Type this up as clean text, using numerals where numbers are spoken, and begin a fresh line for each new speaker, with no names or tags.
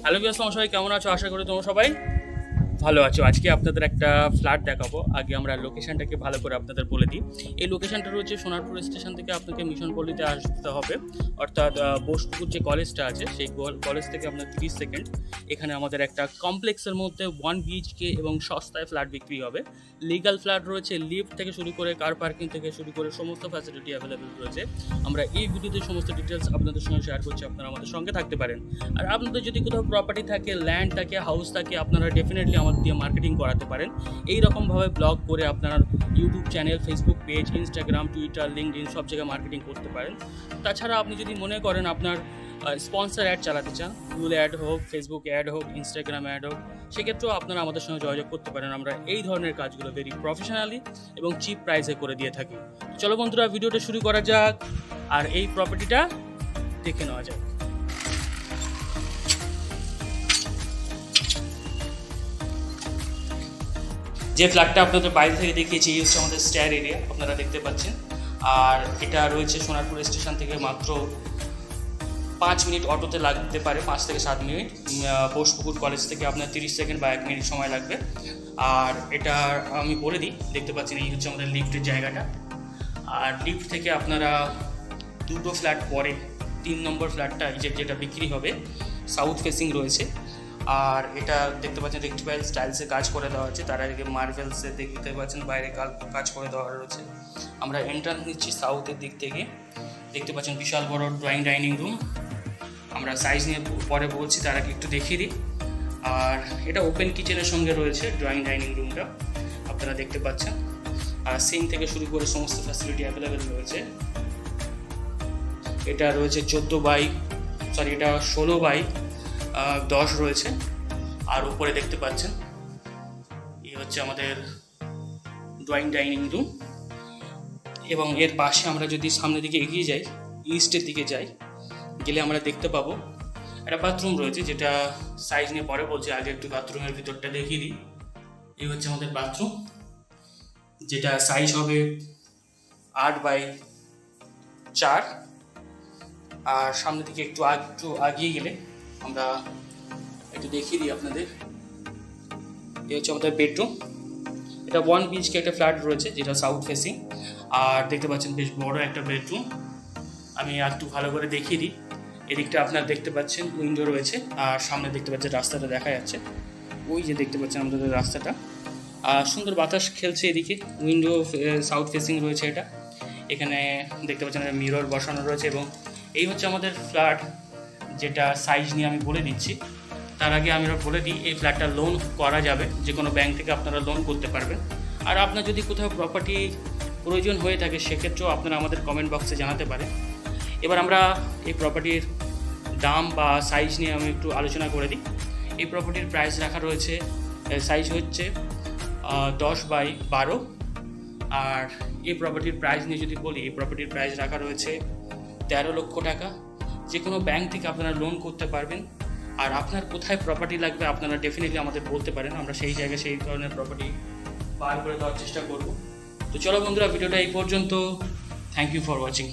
Hello viewers, সবাই কেমন আছো? আশা করি তোমরা সবাই ভালো আছো। আজকে আপনাদের একটা ফ্ল্যাট দেখাবো। আগে আমরা লোকেশনটাকে ভালো করে আপনাদের বলে দিই। এই লোকেশনটা রয়েছে সোনারপুর স্টেশন থেকে আপনাকে মিশন পল্লীতে আসতে হবে, অর্থাৎ বোসপুকুর যে কলেজটা আছে সেই কলেজ থেকে আপনার 30 সেকেন্ড। এখানে আমাদের একটা কমপ্লেক্সের মধ্যে 1 BHK এবং সস্তায় ফ্ল্যাট বিক্রি হবে। লিগাল ফ্ল্যাট রয়েছে, লিফট থেকে শুরু করে কার পার্কিং থেকে শুরু করে সমস্ত ফ্যাসিলিটি অ্যাভেলেবেল রয়েছে। আমরা এই ভিডিওতে সমস্ত ডিটেলস আপনাদের সঙ্গে শেয়ার করছি, আপনারা আমাদের সঙ্গে থাকতে পারেন। আর আপনাদের যদি কোথাও প্রপার্টি থাকে, ল্যান্ড থাকে, হাউস থাকে, আপনারা ডেফিনেটলি আমাদের দিয়ে মার্কেটিং করাতে পারেন। এই রকমভাবে ব্লগ করে আপনার YouTube channel, Facebook page, Instagram, Twitter, LinkedIn সব জায়গায় মার্কেটিং করতে পারেন। তাছাড়া আপনি যদি মনে করেন আপনার স্পন্সর অ্যাড চালাতে চান, গুগল অ্যাড হোক, ফেসবুক অ্যাড হোক, ইনস্টাগ্রাম অ্যাড হোক, সেক্ষেত্রেও আপনারা আমাদের সঙ্গে যোগাযোগ করতে পারেন। আমরা এই ধরনের কাজগুলো ভেরি প্রফেশনালি এবং চিপ প্রাইসে করে দিয়ে থাকি। চলো বন্ধুরা, ভিডিওটা শুরু করা যাক আর এই প্রপার্টিটা দেখে নেওয়া যাক। যে ফ্ল্যাটটা আপনাদের বাইরে থেকে দেখিয়েছি এই হচ্ছে আমাদের স্ট্যার এরিয়া, আপনারা দেখতে পাচ্ছেন। আর এটা রয়েছে সোনারপুর স্টেশন থেকে মাত্র 5 মিনিট অটোতে লাগতে পারে, 5 থেকে 7 মিনিট। বোসপুকুর কলেজ থেকে আপনার 30 সেকেন্ড বা 1 মিনিট সময় লাগবে। আর এটা আমি বলে দিই, দেখতে পাচ্ছেন এই হচ্ছে আমাদের লিফটের জায়গাটা। আর লিফট থেকে আপনারা দুটো ফ্ল্যাট পরে 3 নম্বর ফ্ল্যাটটা যেটা বিক্রি হবে সাউথ ফেসিং রয়েছে। আর এটা দেখতে পাচ্ছেন রেক্টিফাইল স্টাইলসে কাজ করে দেওয়া আছে, তার আগে মার্বেলসে দেখতে পাচ্ছেন বাইরে কাজ করে দেওয়া রয়েছে। আমরা এন্ট্রান্স নিচ্ছি সাউথের দিক থেকে, দেখতে পাচ্ছেন বিশাল বড় ড্রয়িং ডাইনিং রুম। আমরা সাইজ নিয়ে পরে বলছি, তার আগে একটু দেখিয়ে দিই। আর এটা ওপেন কিচেনের সঙ্গে রয়েছে ড্রয়িং ডাইনিং রুমটা, আপনারা দেখতে পাচ্ছেন। আর সিঙ্ক থেকে শুরু করে সমস্ত ফ্যাসিলিটি অ্যাভেলেবেল রয়েছে। এটা রয়েছে 16x10 রয়েছে। আর উপরে দেখতে পাচ্ছেন এই হচ্ছে আমাদের ড্রয়িং ডাইনিং রুম। এবং এর পাশে আমরা যদি সামনের দিকে এগিয়ে যাই, ইস্টের দিকে গেলে আমরা দেখতে পাবো একটা বাথরুম রয়েছে, যেটা সাইজ নিয়ে পরে বলছি। আগে একটু বাথরুমের ভিতরটা দেখিয়ে দিই। এই হচ্ছে আমাদের বাথরুম, যেটা সাইজ হবে 8x4। আর সামনের দিকে একটু আগিয়ে গেলে আমরা একটু দেখিয়ে দিই আপনাদের। এই হচ্ছে আমাদের বেডরুম। এটা 1 BHK একটা ফ্ল্যাট রয়েছে, যেটা সাউথ ফেসিং। আর দেখতে পাচ্ছেন বেশ বড় একটা বেডরুম। আমি একটু ভালো করে দেখিয়ে দিই। এদিকটা আপনারা দেখতে পাচ্ছেন উইন্ডো রয়েছে, আর সামনে দেখতে পাচ্ছেন রাস্তাটা দেখা যাচ্ছে। ওই যে দেখতে পাচ্ছেন আমাদের রাস্তাটা, আর সুন্দর বাতাস খেলছে এদিকে। উইন্ডো সাউথ ফেসিং রয়েছে এটা। এখানে দেখতে পাচ্ছেন মিরর বসানো রয়েছে। এবং এই হচ্ছে আমাদের ফ্ল্যাট, যেটা সাইজ নিয়ে আমি বলে দিচ্ছি। তার আগে আমরা বলে দিই, এই ফ্ল্যাটটা লোন করা যাবে, যে কোনো ব্যাংক থেকে আপনারা লোন করতে পারবেন। আর আপনার যদি কোথাও প্রপার্টি প্রয়োজন হয়ে থাকে, সেক্ষেত্রেও আপনারা আমাদের কমেন্ট বক্সে জানাতে পারেন। এবার আমরা এই প্রপার্টির দাম বা সাইজ নিয়ে আমি একটু আলোচনা করে দিই। এই প্রপার্টির প্রাইস রাখা রয়েছে, সাইজ হচ্ছে 10x12। আর এই প্রপার্টির প্রাইস নিয়ে যদি বলি, এই প্রপার্টির প্রাইস রাখা রয়েছে 13 লক্ষ টাকা। যে কোনো ব্যাংক থেকে আপনারা লোন করতে পারবেন। আর আপনার কোথায় প্রপার্টি লাগবে আপনারা ডেফিনেটলি আমাদের বলতে পারেন, আমরা সেই জায়গায় সেই ধরনের প্রপার্টি বার করে দেওয়ার চেষ্টা করব। তো চলো বন্ধুরা, ভিডিওটা এই পর্যন্ত। Thank you for watching.